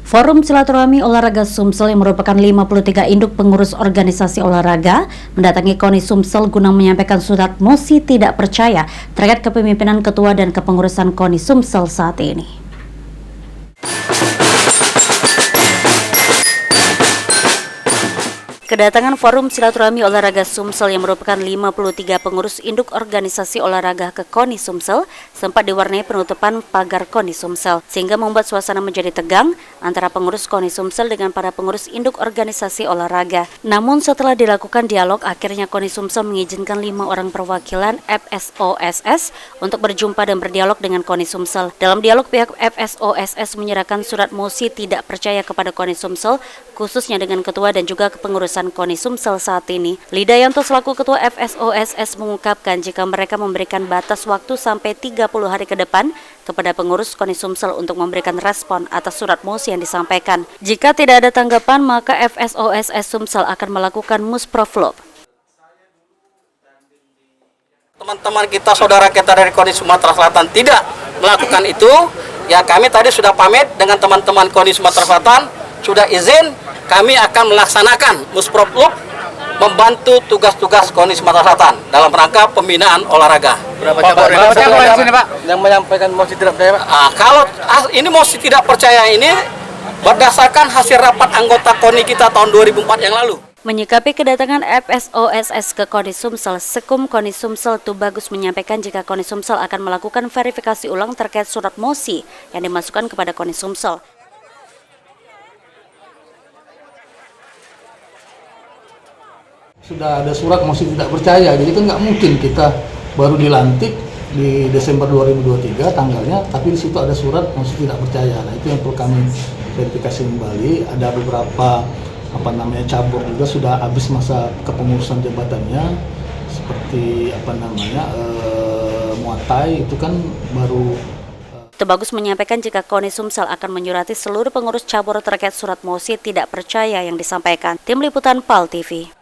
Forum Silaturahmi Olahraga Sumsel yang merupakan 53 induk pengurus organisasi olahraga mendatangi KONI Sumsel guna menyampaikan surat mosi tidak percaya terkait kepemimpinan ketua dan kepengurusan KONI Sumsel saat ini. Kedatangan Forum Silaturahmi Olahraga Sumsel yang merupakan 53 pengurus induk organisasi olahraga ke KONI Sumsel sempat diwarnai penutupan pagar KONI Sumsel, sehingga membuat suasana menjadi tegang antara pengurus KONI Sumsel dengan para pengurus induk organisasi olahraga. Namun setelah dilakukan dialog, akhirnya KONI Sumsel mengizinkan 5 orang perwakilan FSOSS untuk berjumpa dan berdialog dengan KONI Sumsel. Dalam dialog, pihak FSOSS menyerahkan surat mosi tidak percaya kepada KONI Sumsel, khususnya dengan ketua dan juga kepengurusan KONI Sumsel saat ini. Lidayanto selaku ketua FSOSS mengungkapkan jika mereka memberikan batas waktu sampai 30 hari ke depan kepada pengurus KONI Sumsel untuk memberikan respon atas surat mosi yang disampaikan. Jika tidak ada tanggapan, maka FSOSS Sumsel akan melakukan musproflow. Teman-teman kita, saudara kita dari KONI Sumatera Selatan tidak melakukan itu, ya kami tadi sudah pamit dengan teman-teman KONI Sumatera Selatan, sudah izin kami akan melaksanakan musproflow membantu tugas-tugas KONI Sumatera Selatan dalam rangka pembinaan olahraga. Berapa cabang di sini, Pak, yang menyampaikan mosi tidak percaya, Pak? Kalau ini mosi tidak percaya ini berdasarkan hasil rapat anggota KONI kita tahun 2004 yang lalu. Menyikapi kedatangan FSOSS ke KONI Sumsel, Sekum KONI Sumsel Tubagus menyampaikan jika KONI Sumsel akan melakukan verifikasi ulang terkait surat mosi yang dimasukkan kepada KONI Sumsel. Sudah ada surat mosi tidak percaya, jadi kan nggak mungkin kita baru dilantik di Desember 2023 tanggalnya, tapi di situ ada surat mosi tidak percaya. Nah, itu yang perlu kami verifikasi kembali. Ada beberapa cabur juga sudah habis masa kepengurusan jabatannya, seperti Muatai itu kan baru. Tubagus menyampaikan jika KONI Sumsel akan menyurati seluruh pengurus cabur terkait surat mosi tidak percaya yang disampaikan. Tim Liputan PAL TV.